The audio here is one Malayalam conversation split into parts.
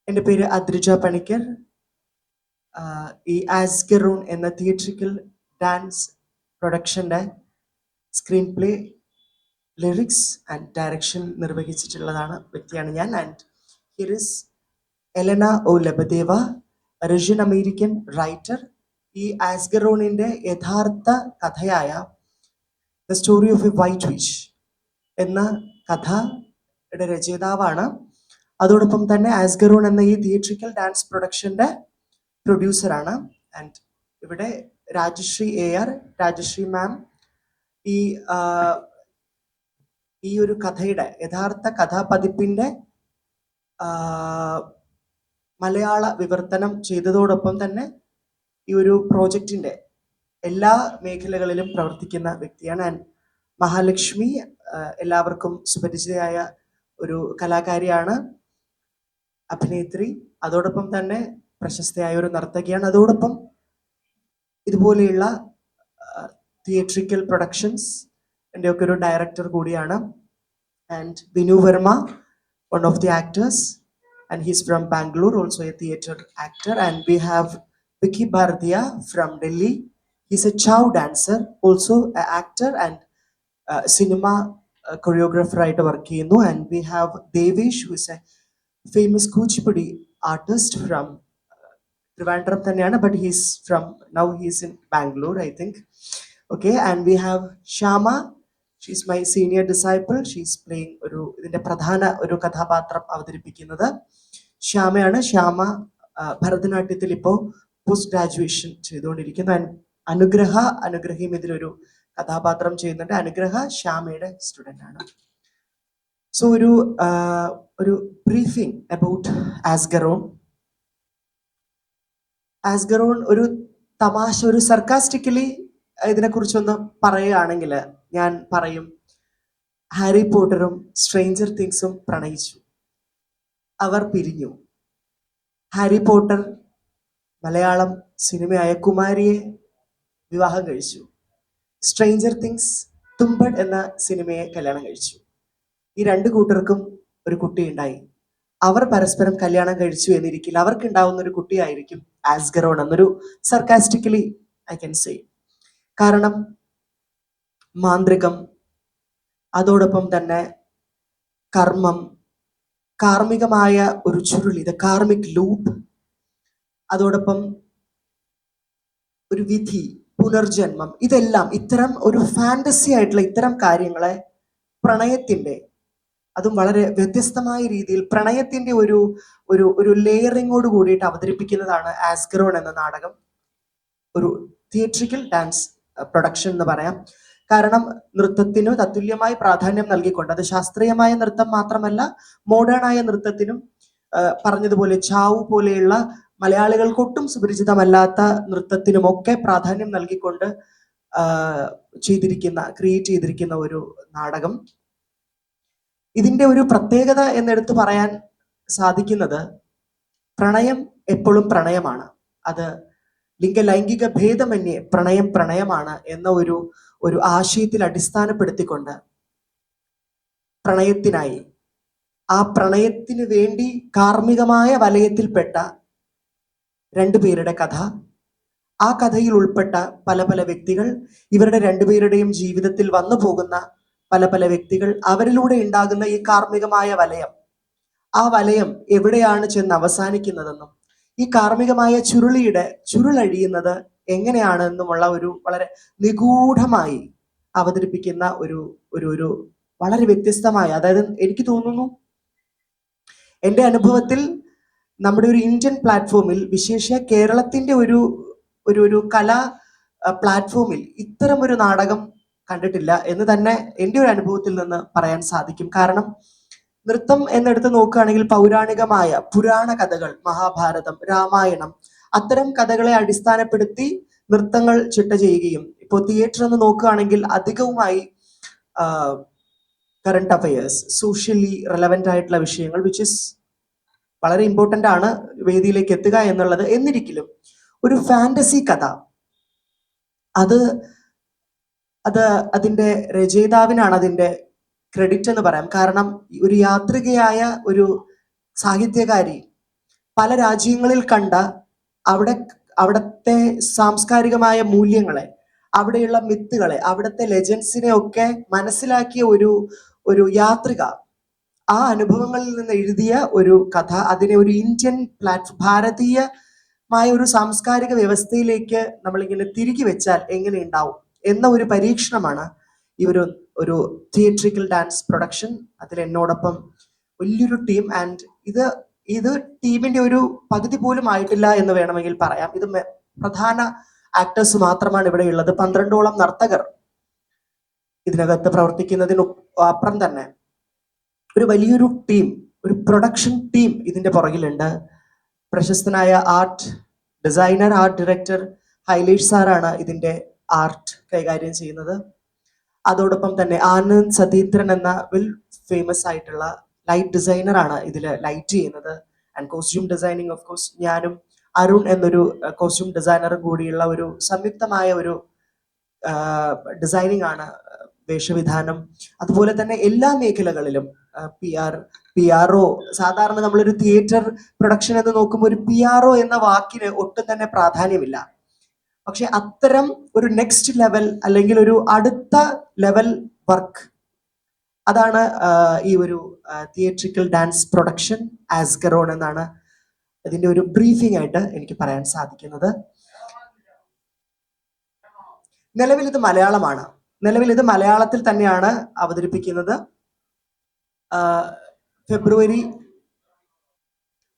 എൻ്റെ പേര് അദ്രിജ പണിക്കർ. ഈ ആസ്ഗറൂൺ എന്ന തിയേറ്ററിക്കൽ ഡാൻസ് പ്രൊഡക്ഷൻ്റെ screen play, lyrics and direction നിർവഹിച്ചിട്ടുള്ളതാണ് വ്യക്തിയാണ് ഞാൻ. And here is Elena O Lebedeva, Russian American writer. ഈ ആസ്ഗറൂണിൻ്റെ യഥാർത്ഥ കഥയായ the story of a white witch എന്ന കഥയുടെ രചയിതാവാണ്. അതോടൊപ്പം തന്നെ ആസ്ഗറൂൺ എന്ന ഈ തിയേറ്ററിക്കൽ ഡാൻസ് പ്രൊഡക്ഷൻ്റെ പ്രൊഡ്യൂസറാണ്. ആൻഡ് ഇവിടെ രാജശ്രീ മാം ഈ ഒരു കഥയുടെ യഥാർത്ഥ കഥാപതിപ്പിൻ്റെ മലയാള വിവർത്തനം ചെയ്തതോടൊപ്പം തന്നെ ഈ ഒരു പ്രോജക്റ്റിൻ്റെ എല്ലാ മേഖലകളിലും പ്രവർത്തിക്കുന്ന വ്യക്തിയാണ്. ആൻഡ് മഹാലക്ഷ്മി എല്ലാവർക്കും സുപരിചിതയായ ഒരു കലാകാരിയാണ്, അഭിനേത്രി, അതോടൊപ്പം തന്നെ പ്രശസ്തയായ ഒരു നർത്തകിയാണ്. അതോടൊപ്പം ഇതുപോലെയുള്ള തിയേറ്ററിക്കൽ പ്രൊഡക്ഷൻസ് എൻ്റെ ഒക്കെ ഒരു ഡയറക്ടർ കൂടിയാണ്. And Vinu Varma, one of the actors, and he's from Bangalore, also a theatre actor. And we have Vicky Bhardiya from Delhi. He's a chow dancer, also an actor and cinema choreographer ആയിട്ട് വർക്ക് ചെയ്യുന്നു. And we have Devesh, who is a famous Kuchipudi artist from Trivandrum തന്നെയാണ്, but now he's in Bangalore, I think. Okay, and we have Shama. She's my senior disciple. She's playing ഇതിന്റെ പ്രധാന ഒരു കഥാപാത്രം അവതരിപ്പിക്കുന്നത് ശ്യാമയാണ്. ശ്യാമ ഭരതനാട്യത്തിൽ ഇപ്പോൾ പോസ്റ്റ് ഗ്രാജുവേഷൻ ചെയ്തുകൊണ്ടിരിക്കുന്നു. അനുഗ്രഹയും ഇതിലൊരു കഥാപാത്രം ചെയ്യുന്നുണ്ട്. അനുഗ്രഹ ശ്യാമയുടെ സ്റ്റുഡൻ്റ് ആണ്. സോ ഒരു ബ്രീഫിംഗ് അബൌട്ട് ആസ്ഗറൂൺ. ഒരു തമാശ, ഒരു സർക്കാസ്റ്റിക്കലി ഇതിനെക്കുറിച്ചൊന്ന് പറയുകയാണെങ്കിൽ ഞാൻ പറയും, ഹാരി പോട്ടറും സ്ട്രേഞ്ചർ തിങ്സും പ്രണയിച്ചു, അവർ പിരിഞ്ഞു. ഹാരി പോട്ടർ മലയാളം സിനിമയായ കുമാരിയെ വിവാഹം കഴിച്ചു. സ്ട്രേഞ്ചർ തിങ്സ് തുമ്പഡ് എന്ന സിനിമയെ കല്യാണം കഴിച്ചു. ഈ രണ്ടു കൂട്ടർക്കും ഒരു കുട്ടി ഉണ്ടായി. അവർ പരസ്പരം കല്യാണം കഴിച്ചു എന്നിരിക്കില്ല, അവർക്കുണ്ടാവുന്ന ഒരു കുട്ടിയായിരിക്കും ആസ്ഗറൂൺ എന്നൊരു സർക്കാസ്റ്റിക്കലി ഐ ക്യാൻ സേ. കാരണം മാന്ത്രികം, അതോടൊപ്പം തന്നെ കർമ്മം, കാർമ്മികമായ ഒരു ചുരുളി, ദ കാർമിക് ലൂപ്പ്, അതോടൊപ്പം ഒരു വിധി, പുനർജന്മം, ഇതെല്ലാം ഇത്തരം ഒരു ഫാന്റസി ആയിട്ടുള്ള ഇത്തരം കാര്യങ്ങളെ പ്രണയത്തിന്റെ, അതും വളരെ വ്യത്യസ്തമായ രീതിയിൽ പ്രണയത്തിന്റെ ഒരു ലെയറിങ്ങോട് കൂടിയിട്ട് അവതരിപ്പിക്കുന്നതാണ് ആസ്ഗറൂൺ എന്ന നാടകം. ഒരു തിയേറ്ററിക്കൽ ഡാൻസ് പ്രൊഡക്ഷൻ എന്ന് പറയാം. കാരണം നൃത്തത്തിനു തത്തുല്യമായി പ്രാധാന്യം നൽകിക്കൊണ്ട്, അത് ശാസ്ത്രീയമായ നൃത്തം മാത്രമല്ല, മോഡേൺ ആയ നൃത്തത്തിനും പറഞ്ഞതുപോലെ ചാവു പോലെയുള്ള മലയാളികൾക്കൊട്ടും സുപരിചിതമല്ലാത്ത നൃത്തത്തിനുമൊക്കെ പ്രാധാന്യം നൽകിക്കൊണ്ട് ക്രിയേറ്റ് ചെയ്തിരിക്കുന്ന ഒരു നാടകം. ഇതിന്റെ ഒരു പ്രത്യേകത എന്നെടുത്ത് പറയാൻ സാധിക്കുന്നത്, പ്രണയം എപ്പോഴും പ്രണയമാണ്, അത് ലൈംഗിക ഭേദമന്യേ പ്രണയമാണ് എന്ന ഒരു ആശയത്തിൽ അടിസ്ഥാനപ്പെടുത്തിക്കൊണ്ട് പ്രണയത്തിനായി, ആ പ്രണയത്തിന് വേണ്ടി കാർമ്മികമായ വലയത്തിൽപ്പെട്ട രണ്ടുപേരുടെ കഥ, ആ കഥയിൽ ഉൾപ്പെട്ട പല പല വ്യക്തികൾ, ഇവരുടെ രണ്ടുപേരുടെയും ജീവിതത്തിൽ വന്നു പോകുന്ന പല പല വ്യക്തികൾ, അവരിലൂടെ ഉണ്ടാകുന്ന ഈ കാർമ്മികമായ വലയം, ആ വലയം എവിടെയാണ് ചെന്ന് അവസാനിക്കുന്നതെന്നും ഈ കാർമ്മികമായ ചുരുളഴിയുന്നത് എങ്ങനെയാണെന്നുമുള്ള ഒരു വളരെ നിഗൂഢമായി അവതരിപ്പിക്കുന്ന ഒരു വളരെ വ്യത്യസ്തമായ, അതായത് എനിക്ക് തോന്നുന്നു എൻ്റെ അനുഭവത്തിൽ നമ്മുടെ ഒരു ഇന്ത്യൻ പ്ലാറ്റ്ഫോമിൽ, വിശേഷ കേരളത്തിന്റെ ഒരു കലാ പ്ലാറ്റ്ഫോമിൽ ഇത്തരം ഒരു നാടകം കണ്ടിട്ടില്ല എന്ന് തന്നെ എൻ്റെ ഒരു അനുഭവത്തിൽ നിന്ന് പറയാൻ സാധിക്കും. കാരണം നൃത്തം എന്നെടുത്ത് നോക്കുകയാണെങ്കിൽ പൗരാണികമായ പുരാണ കഥകൾ, മഹാഭാരതം, രാമായണം, അത്തരം കഥകളെ അടിസ്ഥാനപ്പെടുത്തി നൃത്തങ്ങൾ ചിട്ട ചെയ്യുകയും, ഇപ്പോൾ തിയേറ്റർ എന്ന് നോക്കുകയാണെങ്കിൽ അധികവുമായി കറണ്ട് അഫയേഴ്സ്, സോഷ്യലി റെലവെന്റ് ആയിട്ടുള്ള വിഷയങ്ങൾ, വിച്ച് ഇസ് വളരെ ഇമ്പോർട്ടൻ്റ് ആണ് വേദിയിലേക്ക് എത്തുക എന്നുള്ളത്. എന്നിരിക്കലും ഒരു ഫാന്റസി കഥ, അതിന്റെ രചയിതാവിനാണ് അതിന്റെ ക്രെഡിറ്റ് എന്ന് പറയാം. കാരണം ഒരു യാത്രികയായ ഒരു സാഹിത്യകാരി പല രാജ്യങ്ങളിൽ കണ്ട അവിടെ അവിടുത്തെ സാംസ്കാരികമായ മൂല്യങ്ങളെ, അവിടെയുള്ള മിത്തുകളെ, അവിടുത്തെ ലെജൻസിനെ ഒക്കെ മനസ്സിലാക്കിയ ഒരു യാത്രിക ആ അനുഭവങ്ങളിൽ നിന്ന് എഴുതിയ ഒരു കഥ, അതിനെ ഒരു ഇന്ത്യൻ ഭാരതീയമായ ഒരു സാംസ്കാരിക വ്യവസ്ഥയിലേക്ക് നമ്മളിങ്ങനെ തിരികെ വെച്ചാൽ എങ്ങനെ ഉണ്ടാവും എന്ന ഒരു പരീക്ഷണമാണ് ഈ ഒരു തിയേറ്ററിക്കൽ ഡാൻസ് പ്രൊഡക്ഷൻ. അതിൽ എന്നോടൊപ്പം വലിയൊരു ടീം, ആൻഡ് ഇത് ടീമിന്റെ ഒരു പകുതി പോലും ആയിട്ടില്ല എന്ന് വേണമെങ്കിൽ പറയാം. ഇത് പ്രധാന ആക്ടേഴ്സ് മാത്രമാണ് ഇവിടെ ഉള്ളത്. 12ഓളം നർത്തകർ ഇതിനകത്ത് പ്രവർത്തിക്കുന്നതിന് അപ്പുറം തന്നെ ഒരു വലിയൊരു ടീം, ഒരു പ്രൊഡക്ഷൻ ടീം ഇതിന്റെ പുറകിലുണ്ട്. പ്രശസ്തനായ art designer, art director Hailesh സാറാണ് ഇതിന്റെ ആർട്ട് കൈകാര്യം ചെയ്യുന്നത്. അതോടൊപ്പം തന്നെ ആനന്ദ് സതീന്ദ്രൻ എന്ന വെൽ ഫേമസ് ആയിട്ടുള്ള ലൈറ്റ് ഡിസൈനർ ആണ് ഇതിൽ ലൈറ്റ് ചെയ്യുന്നത്. And costume designing of course ഞാനും അരുൺ എന്നൊരു കോസ്റ്റ്യൂം ഡിസൈനറും കൂടിയുള്ള ഒരു സംയുക്തമായ ഒരു ഡിസൈനിങ് ആണ് വേഷവിധാനം. അതുപോലെ തന്നെ എല്ലാ മേഖലകളിലും പി ആർ ഒ, സാധാരണ നമ്മളൊരു തിയേറ്റർ പ്രൊഡക്ഷൻ എന്ന് നോക്കുമ്പോൾ ഒരു പി ആർ ഒ എന്ന വാക്കിന് ഒട്ടും തന്നെ പ്രാധാന്യമില്ല. പക്ഷെ അത്തരം ഒരു നെക്സ്റ്റ് ലെവൽ അല്ലെങ്കിൽ ഒരു അടുത്ത ലെവൽ വർക്ക്, അതാണ് ഈ ഒരു തിയേറ്ററിക്കൽ ഡാൻസ് പ്രൊഡക്ഷൻ ആസ്കറോൺ എന്നാണ് ഇതിന്റെ ഒരു ബ്രീഫിംഗ് ആയിട്ട് എനിക്ക് പറയാൻ സാധിക്കുന്നത്. നിലവിൽ ഇത് മലയാളമാണ്. നിലവിൽ ഇത് മലയാളത്തിൽ തന്നെയാണ് അവതരിപ്പിക്കുന്നത്. ഫെബ്രുവരി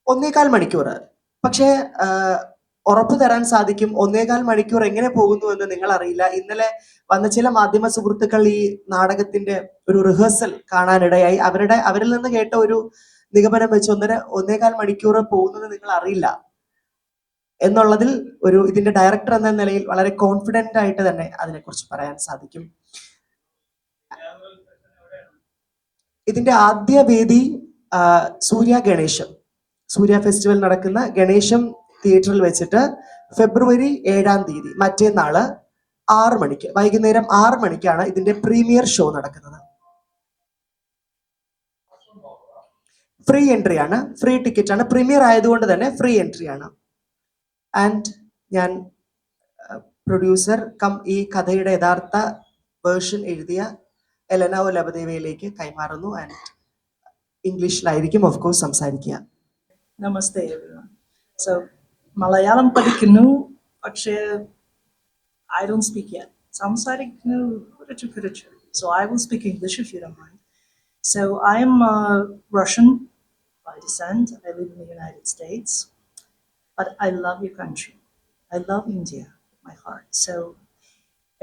1.25 മണിക്കൂർ. പക്ഷേ ഉറപ്പു തരാൻ സാധിക്കും, 1.25 മണിക്കൂർ എങ്ങനെ പോകുന്നു എന്ന് നിങ്ങൾ അറിയില്ല. ഇന്നലെ വന്ന ചില മാധ്യമ സുഹൃത്തുക്കൾ ഈ നാടകത്തിന്റെ ഒരു റിഹേഴ്സൽ കാണാനിടയായി. അവരിൽ നിന്ന് കേട്ട ഒരു നിഗമനം വെച്ച് 1.25 മണിക്കൂർ പോകുന്നത് നിങ്ങൾ അറിയില്ല എന്നുള്ളതിൽ ഇതിന്റെ ഡയറക്ടർ എന്ന നിലയിൽ വളരെ കോൺഫിഡന്റ് ആയിട്ട് തന്നെ അതിനെക്കുറിച്ച് പറയാൻ സാധിക്കും. ഇതിന്റെ ആദ്യ വേദി സൂര്യ ഫെസ്റ്റിവൽ നടക്കുന്ന ഗണേശം തിയേറ്ററിൽ വെച്ചിട്ട് ഫെബ്രുവരി 7-ാം തീയതി, മറ്റന്നാള് 6 മണിക്ക്, വൈകുന്നേരം 6 മണിക്കാണ് ഇതിന്റെ പ്രീമിയർ ഷോ നടക്കുന്നത്. ഫ്രീ എൻട്രി ആണ്, ഫ്രീ ടിക്കറ്റ് ആണ്. പ്രീമിയർ ആയതുകൊണ്ട് തന്നെ ഫ്രീ എൻട്രി ആണ്. ആൻഡ് ഞാൻ പ്രൊഡ്യൂസർ ഈ കഥയുടെ യഥാർത്ഥ വേർഷൻ എഴുതിയ എലന ലബദേവയിലേക്ക് കൈമാറുന്നു. ആൻഡ് ഇംഗ്ലീഷിലായിരിക്കും ഓഫ് കോഴ്സ് സംസാരിക്കുക. നമസ്തേ everyone. So മലയാളം പഠിക്കുന്നു, പക്ഷേ I don't speak yet. സംസാരിക്കുന്നു കുറച്ചു. So I will speak English if you don't mind. So I am Russian by descent. I live in the United States, but I love your country. I love India with my heart. So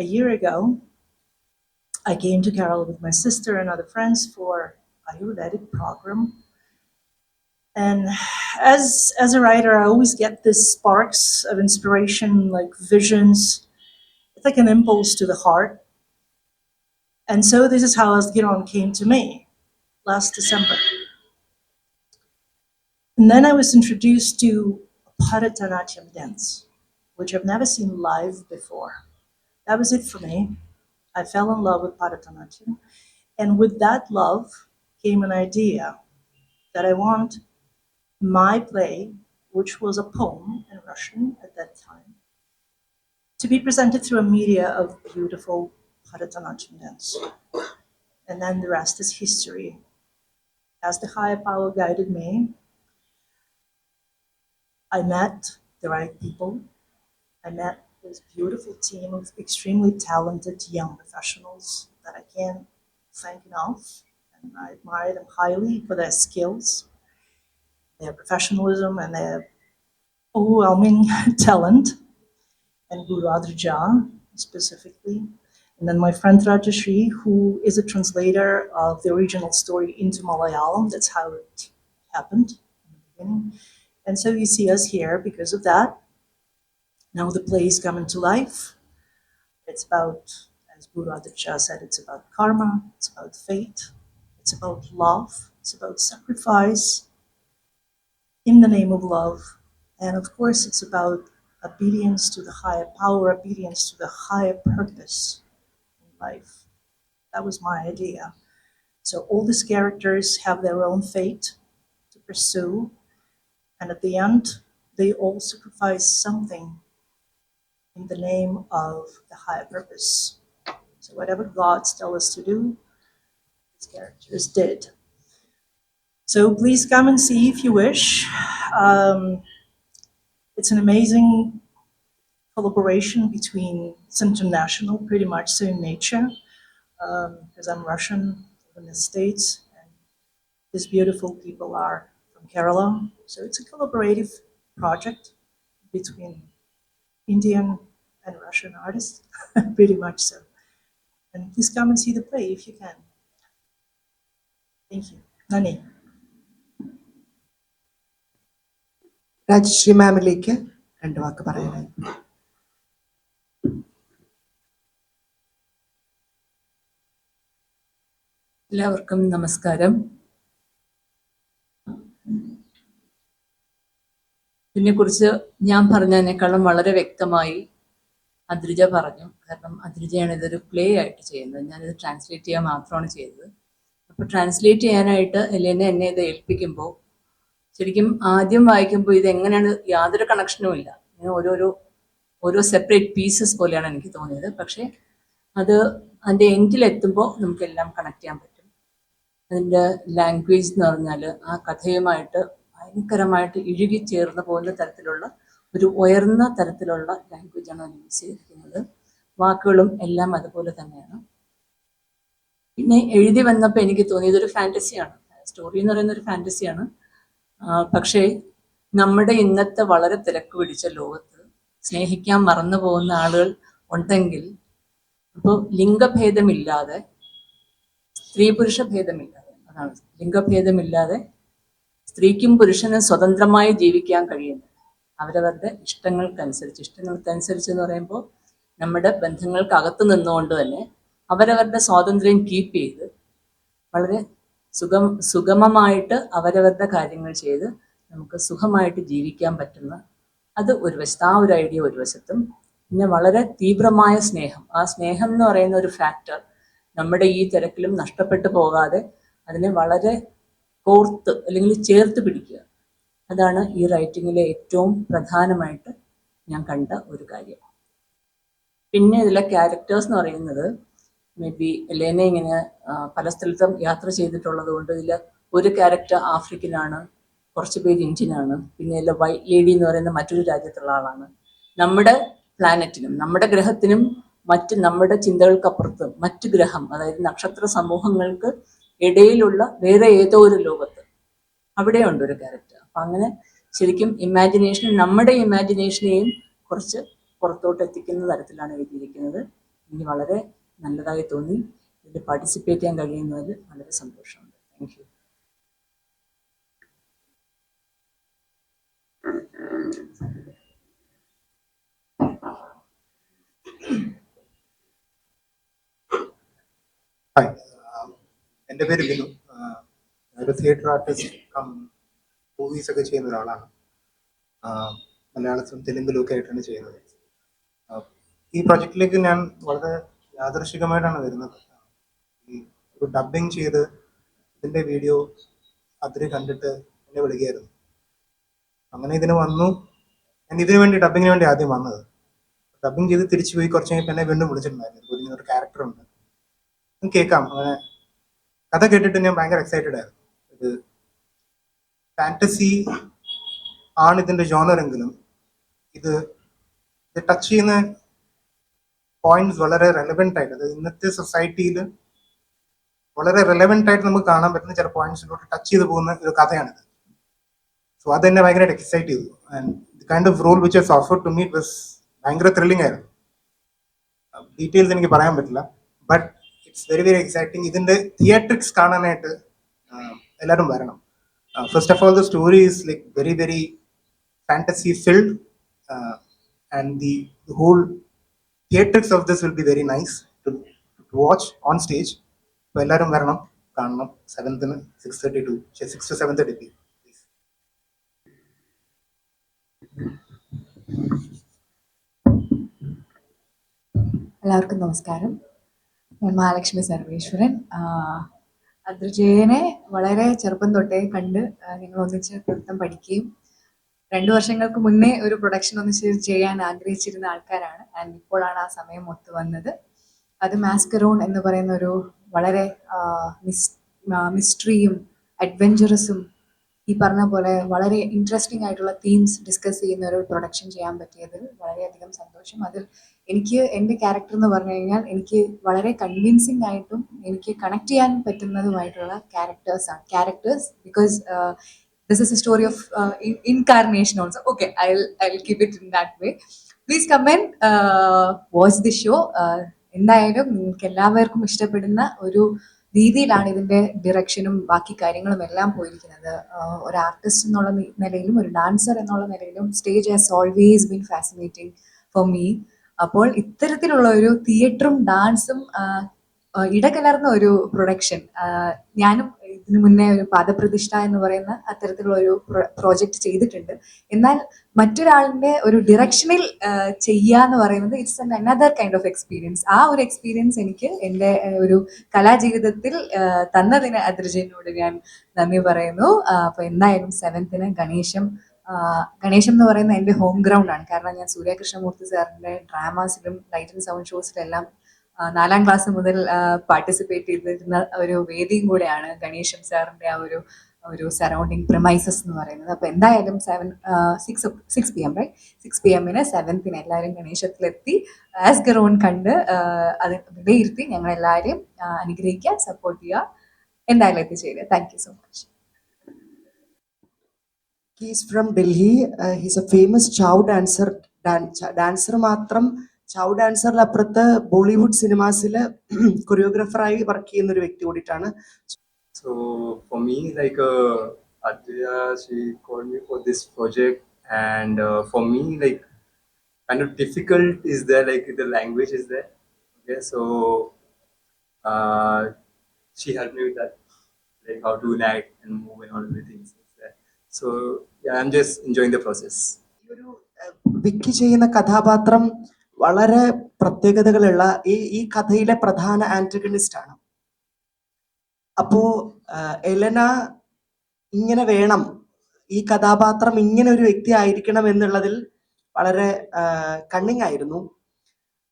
a year ago, I came to Kerala with my sister and other friends for Ayurvedic program. And as a writer, I always get these sparks of inspiration, like visions. It's like an impulse to the heart. And so this is how Asgiron came to me last December. And then I was introduced to Bharatanatyam dance, which I've never seen live before. That was it for me. I fell in love with Bharatanatyam. And with that love came an idea that I want my play, which was a poem in Russian at that time, to be presented through a media of beautiful Bharatanatyam dance. And then the rest is history. As the higher power guided me, I met the right people. I met this beautiful team of extremely talented young professionals that I can't thank enough. And I admire them highly for their skills, their professionalism, and their overwhelming talent, and Guru Adrija specifically. And then my friend Rajashri, who is a translator of the original story into Malayalam. That's how it happened in the beginning. And so you see us here because of that. Now the play is coming to life. It's about, as Guru Adrija said, it's about karma, it's about fate, it's about love, it's about sacrifice in the name of love. And of course, it's about obedience to the higher power, obedience to the higher purpose in life. That was my idea. So all these characters have their own fate to pursue. And at the end, they all sacrifice something in the name of the higher purpose. So whatever gods tell us to do, these characters did. So please come and see if you wish. It's an amazing collaboration between, it's international, pretty much so in nature, because I'm Russian, live in the States, and these beautiful people are from Kerala. So it's a collaborative project between Indian and Russian artists, pretty much so. And please come and see the play if you can. Thank you. Nani. Rajashree മാമിലേക്ക് 2 വാക്ക് പറയാനായി. എല്ലാവർക്കും നമസ്കാരം. ഇതിനെക്കുറിച്ച് ഞാൻ പറഞ്ഞതിനേക്കാളും വളരെ വ്യക്തമായി അദ്രിജ പറഞ്ഞു. കാരണം അദ്രിജയാണ് ഇതൊരു പ്ലേ ആയിട്ട് ചെയ്യുന്നത്. ഞാനിത് ട്രാൻസ്ലേറ്റ് ചെയ്യാൻ മാത്രമാണ് ചെയ്തത്. അപ്പോൾ ട്രാൻസ്ലേറ്റ് ചെയ്യാനായിട്ട് എന്നെ ഇത് ഏൽപ്പിക്കുമ്പോൾ ശരിക്കും ആദ്യം വായിക്കുമ്പോൾ ഇതെങ്ങനെയാണ് യാതൊരു കണക്ഷനും ഇല്ല. ഇങ്ങനെ ഓരോ സെപ്പറേറ്റ് പീസസ് പോലെയാണ് എനിക്ക് തോന്നിയത്. പക്ഷേ അത് അതിൻ്റെ എൻഡിലെത്തുമ്പോൾ നമുക്കെല്ലാം കണക്ട് ചെയ്യാൻ പറ്റും. അതിൻ്റെ ലാംഗ്വേജ് എന്ന് പറഞ്ഞാൽ ആ കഥയുമായിട്ട് ഭയങ്കരമായിട്ട് ഇഴുകിച്ചേർന്ന് പോകുന്ന തരത്തിലുള്ള ഒരു ഉയർന്ന തരത്തിലുള്ള ലാംഗ്വേജാണ് അത് യൂസ് ചെയ്തിരിക്കുന്നത്. വാക്കുകളും എല്ലാം അതുപോലെ തന്നെയാണ്. പിന്നെ എഴുതി വന്നപ്പോൾ എനിക്ക് തോന്നി ഇതൊരു ഫാൻറ്റസിയാണ്. സ്റ്റോറി എന്ന് പറയുന്ന ഒരു ഫാൻറ്റസിയാണ്. പക്ഷേ നമ്മുടെ ഇന്നത്തെ വളരെ തിരക്ക് പിടിച്ച ലോകത്ത് സ്നേഹിക്കാൻ മറന്നു പോകുന്ന ആളുകൾ ഉണ്ടെങ്കിൽ, അപ്പോൾ ലിംഗഭേദമില്ലാതെ, സ്ത്രീ പുരുഷ ഭേദമില്ലാതെ, അതാണ് ലിംഗഭേദമില്ലാതെ സ്ത്രീക്കും പുരുഷനും സ്വതന്ത്രമായി ജീവിക്കാൻ കഴിയുന്നു. അവരവരുടെ ഇഷ്ടങ്ങൾക്കനുസരിച്ച് എന്ന് പറയുമ്പോൾ നമ്മുടെ ബന്ധങ്ങൾക്കകത്ത് നിന്നുകൊണ്ട് തന്നെ അവരവരുടെ സ്വാതന്ത്ര്യം കീപ്പ് ചെയ്ത് വളരെ സുഗമമായിട്ട് അവരവരുടെ കാര്യങ്ങൾ ചെയ്ത് നമുക്ക് സുഖമായിട്ട് ജീവിക്കാൻ പറ്റുന്ന അത് ഒരു വശത്ത്, ആ ഒരു ഐഡിയ ഒരു വശത്തും, പിന്നെ വളരെ തീവ്രമായ സ്നേഹം, ആ സ്നേഹം എന്ന് പറയുന്ന ഒരു ഫാക്ടർ നമ്മുടെ ഈ തിരക്കിലും നഷ്ടപ്പെട്ടു പോകാതെ അതിനെ വളരെ കോർത്ത് അല്ലെങ്കിൽ ചേർത്ത് പിടിക്കുക, അതാണ് ഈ റൈറ്റിങ്ങിലെ ഏറ്റവും പ്രധാനമായിട്ട് ഞാൻ കണ്ട ഒരു കാര്യം. പിന്നെ ഇതിലെ ക്യാരക്ടേഴ്സ് എന്ന് പറയുന്നത് മേ ബി എലേനെ ഇങ്ങനെ പല സ്ഥലത്തും യാത്ര ചെയ്തിട്ടുള്ളത് കൊണ്ട് ഇതിൽ ഒരു ക്യാരക്ടർ ആഫ്രിക്കനാണ്, കുറച്ച് പേര് ഇന്ത്യനാണ്, പിന്നെ ഇതിലെ വൈറ്റ് ലേഡി എന്ന് പറയുന്ന മറ്റൊരു രാജ്യത്തുള്ള ആളാണ്. നമ്മുടെ പ്ലാനറ്റിനും നമ്മുടെ ഗ്രഹത്തിനും നമ്മുടെ ചിന്തകൾക്കപ്പുറത്ത് മറ്റ് ഗ്രഹം, അതായത് നക്ഷത്ര സമൂഹങ്ങൾക്ക് ഇടയിലുള്ള വേറെ ഏതോ ഒരു ലോകത്ത് അവിടെയുണ്ട് ഒരു ക്യാരക്ടർ. അപ്പം അങ്ങനെ ശരിക്കും നമ്മുടെ ഇമാജിനേഷനെയും കുറച്ച് പുറത്തോട്ട് എത്തിക്കുന്ന തരത്തിലാണ് എഴുതിയിരിക്കുന്നത്. എനിക്ക് വളരെ നല്ലതായി തോന്നി. ഇതിൽ പാർട്ടിസിപ്പേറ്റ് ചെയ്യാൻ കഴിയുന്നതിൽ വളരെ സന്തോഷമുണ്ട്. Thank you. ഹായ്, എൻ്റെ പേര് ബിനു. ഒരു തിയേറ്റർ ആർട്ടിസ്റ്റ് മൂവീസ് ഒക്കെ ചെയ്യുന്ന ഒരാളാണ്. മലയാളത്തിലും തെലുങ്കിലും ഒക്കെ ആയിട്ടാണ് ചെയ്യുന്നത്. ഈ പ്രൊജക്റ്റിലേക്ക് ഞാൻ വളരെ യാദൃശികമായിട്ടാണ് വരുന്നത്. ഈ ഒരു ഡബിങ് ചെയ്ത് ഇതിൻ്റെ വീഡിയോ അതിൽ കണ്ടിട്ട് എന്നെ വിളിക്കുകയായിരുന്നു. അങ്ങനെ ഇതിന് വന്നു. ഞാൻ ഇതിനു വേണ്ടി ഡബിങ്ങിന് വേണ്ടി ആദ്യം വന്നത്. ഡബിങ് ചെയ്ത് തിരിച്ചു പോയി കുറച്ച് കഴിഞ്ഞപ്പോൾ എന്നെ വീണ്ടും വിളിച്ചിട്ടുണ്ടായിരുന്നു. ഒരു ക്യാരക്ടറുണ്ട്, കേൾക്കാം. അങ്ങനെ കഥ കേട്ടിട്ട് ഞാൻ ഭയങ്കര എക്സൈറ്റഡ് ആയിരുന്നു. ഇത് ഫാൻറ്റസി ആണ് ഇതിൻ്റെ ജോണറെങ്കിലും ഇത് ടച്ച് ചെയ്യുന്ന പോയിന്റ്സ് വളരെ റെലവെന്റ് ആയിട്ട്, അതായത് ഇന്നത്തെ സൊസൈറ്റിയിൽ വളരെ റെലവെന്റ് ആയിട്ട് നമുക്ക് കാണാൻ പറ്റുന്ന ചില പോയിന്റ്സിലോട്ട് ടച്ച് ചെയ്ത് പോകുന്ന ഒരു കഥയാണിത്. സോ അതെന്നെ ഭയങ്കരമായിട്ട് എക്സൈറ്റ് ചെയ്തു. And the kind of role which was offered to me was ഭയങ്കര ത്രില്ലിംഗ് ആയിരുന്നു. ഡീറ്റെയിൽസ് എനിക്ക് പറയാൻ പറ്റില്ല, but it's very very exciting. ഇതിന്റെ തിയേറ്ററിക്സ് കാണാനായിട്ട് എല്ലാവരും വരണം. First of all the story is like very very fantasy filled and the whole theatrics of this will be very nice to watch on stage. അപ്പോൾ എല്ലാവരും വരണം, കാണണം. 7th 6:30 to 6 to 7:30 p.m. എല്ലാവർക്കും നമസ്കാരം. ഞാൻ മഹാലക്ഷ്മി സർവേശ്വരൻ. അദ്രിജയെ വളരെ ചെറുപ്പം തൊട്ടേ കണ്ട് ഞങ്ങൾ ഒന്നിച്ച് നൃത്തം പഠിക്കുകയും 2 വർഷങ്ങൾക്ക് മുന്നേ ഒരു പ്രൊഡക്ഷൻ ഒന്ന് ചെയ്യാൻ ആഗ്രഹിച്ചിരുന്ന ആൾക്കാരാണ്. ആൻഡ് ഇപ്പോഴാണ് ആ സമയം ഒത്തു വന്നത്. അത് മാസ്കറോൺ എന്ന് പറയുന്ന ഒരു വളരെ മിസ്റ്ററിയും അഡ്വഞ്ചറസും ഈ പറഞ്ഞ പോലെ വളരെ ഇൻട്രസ്റ്റിംഗ് ആയിട്ടുള്ള തീംസ് ഡിസ്കസ് ചെയ്യുന്ന ഒരു പ്രൊഡക്ഷൻ ചെയ്യാൻ പറ്റിയതിൽ വളരെയധികം സന്തോഷം. അതിൽ എനിക്ക് എൻ്റെ ക്യാരക്ടർ എന്ന് പറഞ്ഞു കഴിഞ്ഞാൽ എനിക്ക് വളരെ കൺവിൻസിങ് ആയിട്ടും എനിക്ക് കണക്ട് ചെയ്യാൻ പറ്റുന്നതുമായിട്ടുള്ള characters because this is a story of incarnation also. Okay, I'll keep it in that way. Please come and watch the show. എന്തായാലും നിങ്ങൾക്ക് എല്ലാവർക്കും ഇഷ്ടപ്പെടുന്ന ഒരു രീതിയിലാണ് ഇതിന്റെ ഡിറക്ഷനും ബാക്കി കാര്യങ്ങളും എല്ലാം പോയിരിക്കുന്നത്. ഒരു ആർട്ടിസ്റ്റ് എന്നുള്ള നിലയിലും ഒരു ഡാൻസർ എന്നുള്ള നിലയിലും stage has always been fascinating for me. അപ്പോൾ ഇത്തരത്തിലുള്ള ഒരു തിയേറ്ററും ഡാൻസും ഇടകലർന്ന ഒരു പ്രൊഡക്ഷൻ ഞാനും ഇതിനു മുന്നേ ഒരു പാദപ്രതിഷ്ഠ എന്ന് പറയുന്ന അത്തരത്തിലുള്ള ഒരു പ്രോജക്റ്റ് ചെയ്തിട്ടുണ്ട്. എന്നാൽ മറ്റൊരാളിന്റെ ഒരു ഡിറക്ഷനിൽ ചെയ്യുക എന്ന് പറയുന്നത് it's another kind of experience. ആ ഒരു എക്സ്പീരിയൻസ് എനിക്ക് എൻ്റെ ഒരു കലാജീവിതത്തിൽ തന്നതിന് അദ്രിജയോട് ഞാൻ നന്ദി പറയുന്നു. അപ്പൊ എന്തായാലും 7th ഗണേശം എന്ന് പറയുന്ന എൻ്റെ ഹോം ഗ്രൗണ്ട് ആണ്. കാരണം ഞാൻ സൂര്യകൃഷ്ണമൂർത്തി സാറിന്റെ ഡ്രാമാസിലും ലൈറ്റ് ആൻഡ് സൗണ്ട് ഷോസിലെല്ലാം 4ാം ക്ലാസ് മുതൽ പാർട്ടിസിപ്പേറ്റ് ചെയ്തിരുന്ന ഒരു വേദിയും കൂടെയാണ് ഗണേശം സാറിന്റെ ആ ഒരു സറൗണ്ടിങ് പ്രമൈസസ് എന്ന് പറയുന്നത്. അപ്പൊ എന്തായാലും 6 PM റൈറ്റ് 6 PM 7th എല്ലാവരും ഗണേശത്തിലെത്തി ആസ്ഗറോൺ കണ്ട് അത് വിലയിരുത്തി ഞങ്ങൾ എല്ലാവരെയും അനുഗ്രഹിക്കുക, സപ്പോർട്ട് ചെയ്യുക. എന്തായാലും എത്തിച്ചേരുക. Thank you so much. He's from Delhi. He's a famous chow dancer. Dancer മാത്രം chow dancerൽ അപ്പുറത്ത് ബോളിവുഡ് സിനിമാസിൽ കൊറിയോഗ്രാഫറായി വർക്ക് ചെയ്യുന്ന ഒരു വ്യക്തി കൂടിയിട്ടാണ്. So for me, like Adriya, she called me for this project, and for me, like kind of difficult is there, like the language is there. Okay, so she helped me with that, like how to act and move and all everything. So yeah, I'm just enjoying the process. ഈ ഒരു വിക്കി ചെയ്യുന്ന കഥാപാത്രം വളരെ പ്രത്യേകതകളുള്ള ഈ കഥയിലെ പ്രധാന ആന്റഗണിസ്റ്റ് ആണ്. അപ്പോ എലന ഇങ്ങനെ വേണം, ഈ കഥാപാത്രം ഇങ്ങനെ ഒരു വ്യക്തി ആയിരിക്കണം എന്നുള്ളതിൽ വളരെ കണ്ണിങ് ആയിരുന്നു.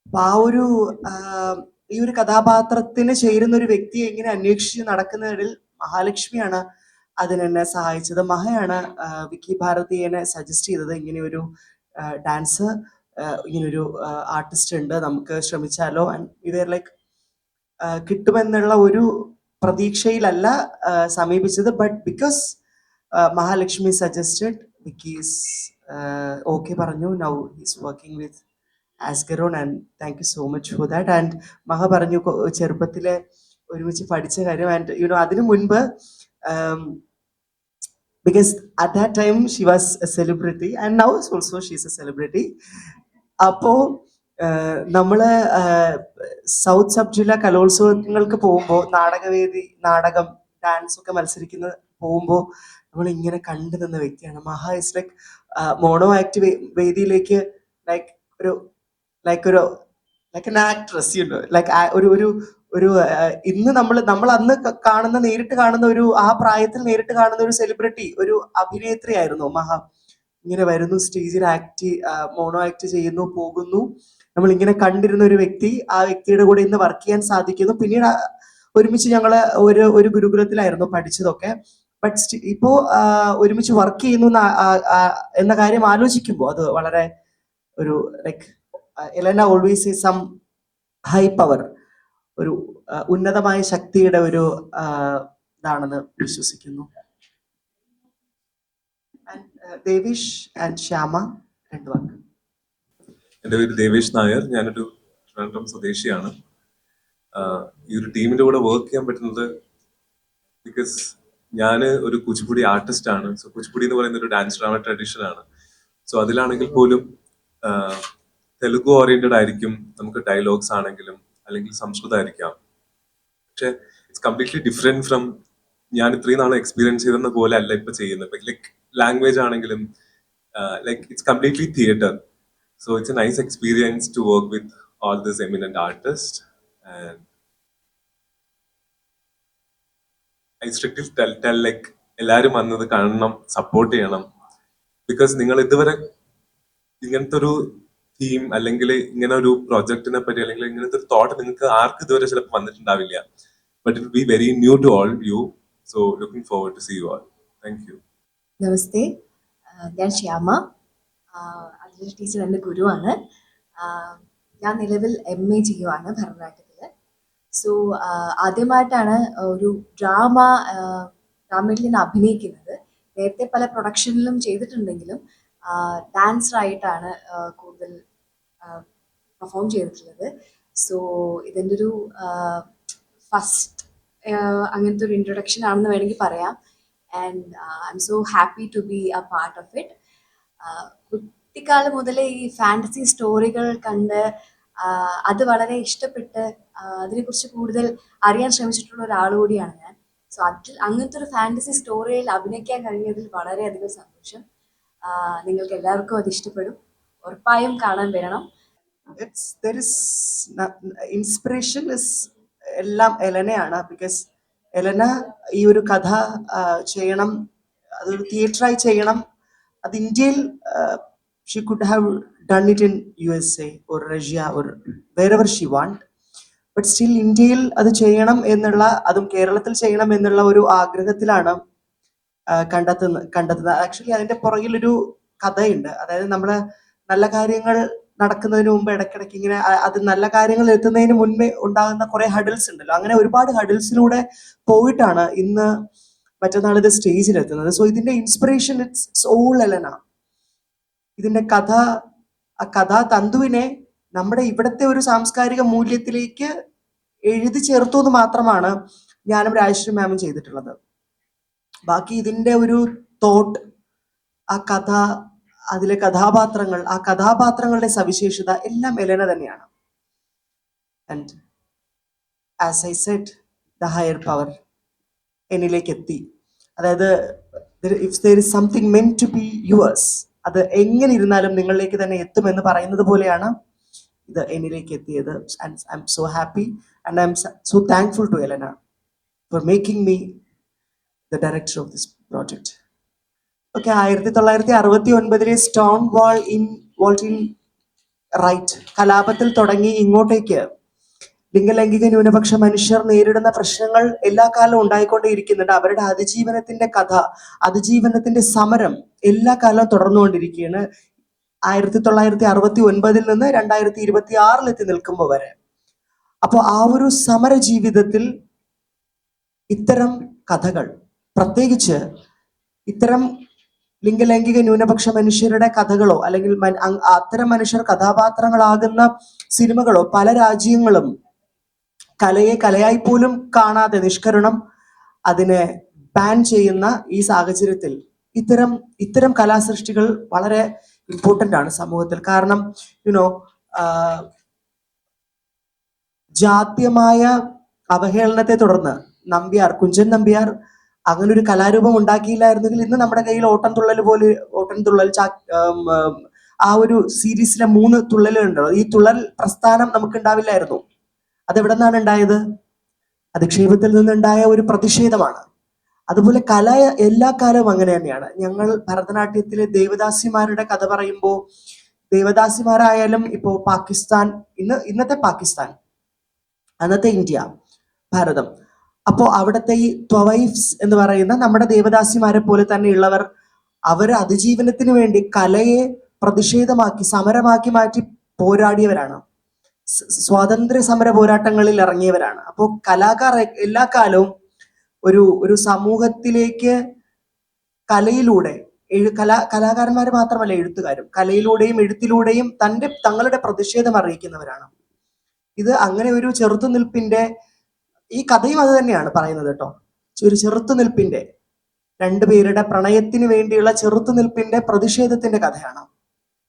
അപ്പൊ ഈ ഒരു കഥാപാത്രത്തിന് ചേരുന്ന ഒരു വ്യക്തിയെ ഇങ്ങനെ അന്വേഷിച്ച് നടക്കുന്നതിൽ മഹാലക്ഷ്മിയാണ് അതിനെന്നെ സഹായിച്ചത്. മഹയാണ് വിക്കി ഭാരതിയെ സജസ്റ്റ് ചെയ്തത് ഇങ്ങനെ ഒരു ഡാൻസ്, ഇങ്ങനൊരു ആർട്ടിസ്റ്റ് ഉണ്ട്, നമുക്ക് ശ്രമിച്ചാലോ. ആൻഡ് ഇവർ ലൈക്ക് കിട്ടുമെന്നുള്ള ഒരു പ്രതീക്ഷയിലല്ല സമീപിച്ചത്. But because Mahalakshmi suggested, Vicky's okay പറഞ്ഞു. നൗ ഹീസ് വർക്കിംഗ് വിത്ത് ആസ്ഗറോൺ and thank you so much for that. And Maha പറഞ്ഞു ചെറുപ്പത്തിലെ ഒരുമിച്ച് പഠിച്ച കാര്യം. ആൻഡ് യുനോ അതിനു മുൻപ് because at that time she was a celebrity and now also she's a celebrity. അപ്പോ നമ്മള് സൗത്ത് സബ് ജില്ലാ കലോത്സവങ്ങൾക്ക് പോകുമ്പോൾ നാടകം ഡാൻസ് ഒക്കെ മത്സരിക്കുന്ന പോകുമ്പോൾ നമ്മൾ ഇങ്ങനെ കണ്ടു നിന്ന വ്യക്തിയാണ് മഹ. ഇസ് ലൈക്ക് മോണോ ആക്ട് വേദിയിലേക്ക് like an actress, you know, like ഒരു ഇന്ന് നമ്മൾ അന്ന് നേരിട്ട് കാണുന്ന ഒരു ആ പ്രായത്തിൽ നേരിട്ട് കാണുന്ന ഒരു സെലിബ്രിറ്റി, ഒരു അഭിനേത്രി ആയിരുന്നു മഹ. ഇങ്ങനെ വരുന്നു, സ്റ്റേജിൽ മോണോ ആക്ട് ചെയ്യുന്നു, പോകുന്നു. നമ്മൾ ഇങ്ങനെ കണ്ടിരുന്ന ഒരു വ്യക്തി, ആ വ്യക്തിയുടെ കൂടെ ഇന്ന് വർക്ക് ചെയ്യാൻ സാധിക്കുന്നു. പിന്നീട് ഒരുമിച്ച് ഞങ്ങള് ഒരു ഗുരുകുലത്തിലായിരുന്നു പഠിച്ചതൊക്കെ. ബട്ട് ഇപ്പോ ഒരുമിച്ച് വർക്ക് ചെയ്യുന്നു എന്ന കാര്യം ആലോചിക്കുമ്പോൾ അത് വളരെ ഒരു like Elena always is some high power, ഒരു ഉന്നതമായ ശക്തിയുടെ ഒരു ഇതാണെന്ന് വിശ്വസിക്കുന്നു. ദേവേഷ് ആൻഡ് ശ്യാമ രണ്ടു വാക്ക്. എൻ്റെ പേര് ദേവേഷ് നായർ, ഞാനൊരു ട്രിവാൻഡ്രം സ്വദേശിയാണ്. ഈ ഒരു ടീമിൻ്റെ കൂടെ വർക്ക് ചെയ്യാൻ പറ്റുന്നത് ബിക്കോസ് ഞാൻ ഒരു കുച്ചിപ്പുടി ആർട്ടിസ്റ്റ് ആണ്. സോ കുച്ചിപ്പുടി എന്ന് പറയുന്ന ഒരു ഡാൻസ് ഡ്രാമ ട്രഡീഷൻ ആണ്. സോ അതിലാണെങ്കിൽ പോലും തെലുഗു ഓറിയന്റഡ് ആയിരിക്കും നമുക്ക് ഡയലോഗ്സ് ആണെങ്കിലും, അല്ലെങ്കിൽ സംസ്കൃതമായിരിക്കാം. പക്ഷെ ഇറ്റ്സ് കംപ്ലീറ്റ്ലി ഡിഫറെന്റ് ഫ്രം ഞാൻ ഇത്രയും നാളെ എക്സ്പീരിയൻസ് ചെയ്തെന്ന പോലെ അല്ല ഇപ്പൊ ചെയ്യുന്നത്. ലൈക്ക് ലാംഗ്വേജ് ആണെങ്കിലും like it's completely theatre. So it's a nice experience to work with all this eminent artist. And I strictly tell like എല്ലാവരും വന്നത് കാണണം, സപ്പോർട്ട് ചെയ്യണം. ബിക്കോസ് നിങ്ങൾ ഇതുവരെ ഇങ്ങനത്തെ ഒരു തീം അല്ലെങ്കിൽ ഇങ്ങനെ ഒരു പ്രൊജക്ടിനെ പറ്റി അല്ലെങ്കിൽ ഇങ്ങനത്തെ ഒരു തോട്ട് നിങ്ങൾക്ക് ആർക്കും ഇതുവരെ ചിലപ്പോൾ വന്നിട്ടുണ്ടാവില്ല. But it be very new to all you. So looking forward to see you all. Thank you. നമസ്തേ, ഞാൻ ശ്യാമ. അതിലെ ടീച്ചർ എൻ്റെ ഗുരുവാണ്. ഞാൻ നിലവിൽ MA ചെയ്യുവാണ് ഭരതനാട്യത്തിൽ. സോ ആദ്യമായിട്ടാണ് ഒരു ഡ്രാമയിൽ ഞാൻ അഭിനയിക്കുന്നത്. നേരത്തെ പല പ്രൊഡക്ഷനിലും ചെയ്തിട്ടുണ്ടെങ്കിലും ഡാൻസറായിട്ടാണ് കൂടുതൽ പെർഫോം ചെയ്തിട്ടുള്ളത്. സോ ഇതിൻ്റെ ഒരു ഫസ്റ്റ് അങ്ങനത്തെ ഒരു ഇൻട്രൊഡക്ഷൻ ആണെന്ന് വേണമെങ്കിൽ പറയാം. And I am so happy to be a part of it. കുട്ടിക്കാലം മുതലേ ഈ ഫാൻറ്റസി സ്റ്റോറികൾ കണ്ട് അത് വളരെ ഇഷ്ടപ്പെട്ട് അതിനെക്കുറിച്ച് കൂടുതൽ അറിയാൻ ശ്രമിച്ചിട്ടുള്ള ഒരാൾ കൂടിയാണ് ഞാൻ. സോ അങ്ങനത്തെ ഒരു ഫാൻറ്റസി സ്റ്റോറിയിൽ അഭിനയിക്കാൻ കഴിഞ്ഞതിൽ വളരെയധികം സന്തോഷം. നിങ്ങൾക്ക് എല്ലാവർക്കും അത് ഇഷ്ടപ്പെടും. ഉറപ്പായും കാണാൻ വരണം. ഇൻസ്പിറേഷൻ ഇസ് എല്ലാം എലനയാണ്. ബിക്കോസ് എലന ഈ ഒരു കഥ ചെയ്യണം, അതൊരു തിയേറ്ററായി ചെയ്യണം. അത് ഇന്ത്യയിൽ she could have done it in USA or Russia or wherever she want. But still ഇന്ത്യയിൽ അത് ചെയ്യണം എന്നുള്ള, അതും കേരളത്തിൽ ചെയ്യണം എന്നുള്ള ഒരു ആഗ്രഹത്തിലാണ് കണ്ടെത്തുന്നത്. ആക്ച്വലി അതിന്റെ പുറകിലൊരു കഥയുണ്ട്. അതായത് നമ്മള് നല്ല കാര്യങ്ങൾ നടക്കുന്നതിന് മുമ്പ് ഇടയ്ക്കിടയ്ക്ക് ഇങ്ങനെ അത് നല്ല കാര്യങ്ങൾ എത്തുന്നതിന് മുൻപേ ഉണ്ടാകുന്ന കുറെ ഹഡിൽസ് ഉണ്ടല്ലോ. അങ്ങനെ ഒരുപാട് ഹഡിൽസിലൂടെ പോയിട്ടാണ് ഇന്ന് മറ്റന്നാൾ ഇത് സ്റ്റേജിലെത്തുന്നത്. സോ ഇതിന്റെ ഇൻസ്പിറേഷൻ ഇറ്റ്സ് ഓൾ എലന. ഇതിന്റെ ആ കഥാ തന്തുവിനെ നമ്മുടെ ഇവിടുത്തെ ഒരു സാംസ്കാരിക മൂല്യത്തിലേക്ക് എഴുതി ചേർത്തു എന്ന് മാത്രമാണ് ഞാനും രാജശ്രീ മാമും ചെയ്തിട്ടുള്ളത്. ബാക്കി ഇതിന്റെ ഒരു തോട്ട്, ആ കഥ, അതിലെ കഥാപാത്രങ്ങൾ, ആ കഥാപാത്രങ്ങളുടെ സവിശേഷത എല്ലാം എലന തന്നെയാണ്. And as I said, the higher power എന്നിലേക്ക് എത്തി. അതായത് if there is something meant to be yours, അത് എങ്ങനെ ഇരുന്നാലും നിങ്ങളിലേക്ക് തന്നെ എത്തുമെന്ന് പറയുന്നത് പോലെയാണ് ഇത് എന്നിലേക്ക് എത്തിയത്. And I am so happy and I am so thankful to Elena for making me the director of this project. Okay, 1969 Stonewall in riot കലാപത്തിൽ തുടങ്ങി ഇങ്ങോട്ടേക്ക് ലിംഗലൈംഗിക ന്യൂനപക്ഷ മനുഷ്യർ നേരിടുന്ന പ്രശ്നങ്ങൾ എല്ലാ കാലവും ഉണ്ടായിക്കൊണ്ടേയിരിക്കുന്നുണ്ട്. അവരുടെ അതിജീവനത്തിന്റെ കഥ, അതിജീവനത്തിന്റെ സമരം എല്ലാ കാലവും തുടർന്നുകൊണ്ടിരിക്കുകയാണ്. 1969 നിന്ന് 2026 എത്തി നിൽക്കുമ്പോൾ വരെ. അപ്പോൾ ആ ഒരു സമര ജീവിതത്തിൽ ഇത്തരം കഥകൾ, പ്രത്യേകിച്ച് ഇത്തരം ലിംഗലൈംഗിക ന്യൂനപക്ഷ മനുഷ്യരുടെ കഥകളോ അല്ലെങ്കിൽ അത്തരം മനുഷ്യർ കഥാപാത്രങ്ങളാകുന്ന സിനിമകളോ പല രാജ്യങ്ങളും കലയെ കലയായി പോലും കാണാതെ നിഷ്കരുണം അതിനെ ബാൻ ചെയ്യുന്ന ഈ സാഹചര്യത്തിൽ ഇത്തരം കലാസൃഷ്ടികൾ വളരെ ഇമ്പോർട്ടൻ്റ് ആണ് സമൂഹത്തിൽ. കാരണം ജാത്യമായ അവഹേളനത്തെ തുടർന്ന് കുഞ്ചൻ നമ്പ്യാർ അങ്ങനെ ഒരു കലാരൂപം ഉണ്ടാക്കിയില്ലായിരുന്നെങ്കിൽ ഇന്ന് നമ്മുടെ കയ്യിൽ ഓട്ടൻതുള്ളൽ ആ ഒരു സീരീസിലെ 3 തുള്ളലുണ്ടല്ലോ, ഈ തുള്ളൽ പ്രസ്ഥാനം നമുക്ക് ഉണ്ടാവില്ലായിരുന്നു. അതെവിടെ നിന്നാണ് ഉണ്ടായത്? അധിക്ഷേപത്തിൽ നിന്നുണ്ടായ ഒരു പ്രതിഷേധമാണ്. അതുപോലെ കല എല്ലാ കാലവും അങ്ങനെ തന്നെയാണ്. ഞങ്ങൾ ഭരതനാട്യത്തിലെ ദേവദാസിമാരുടെ കഥ പറയുമ്പോൾ, ദേവദാസിമാരായാലും ഇപ്പോൾ പാകിസ്ഥാൻ, ഇന്നത്തെ പാകിസ്ഥാൻ, അന്നത്തെ ഇന്ത്യ, ഭാരതം, അപ്പോൾ അവിടുത്തെ ഈ ത്വവൈഫ്സ് എന്ന് പറയുന്ന നമ്മുടെ ദേവദാസിമാരെ പോലെ തന്നെയുള്ളവർ, അവർ അതിജീവനത്തിന് വേണ്ടി കലയെ പ്രതിഷേധമാക്കി സമരമാക്കി മാറ്റി പോരാടിയവരാണ്, സ്വാതന്ത്ര്യ സമര പോരാട്ടങ്ങളിൽ ഇറങ്ങിയവരാണ്. അപ്പോൾ കലാകാർ എല്ലാ കാലവും ഒരു സമൂഹത്തിലേക്ക് കലയിലൂടെ കലാകാരന്മാർ മാത്രമല്ല എഴുത്തുകാരും കലയിലൂടെയും എഴുത്തിലൂടെയും തങ്ങളുടെ പ്രതിഷേധം അറിയിക്കുന്നവരാണ്. ഇത് അങ്ങനെ ഒരു ചെറുത്തുനിൽപ്പിന്റെ, ഈ കഥയും അത് തന്നെയാണ് പറയുന്നത് കേട്ടോ. ഒരു ചെറുത്തുനിൽപ്പിന്റെ, 2 പേരുടെ പ്രണയത്തിന് വേണ്ടിയുള്ള ചെറുത്തുനിൽപ്പിന്റെ പ്രതിഷേധത്തിന്റെ കഥയാണ്.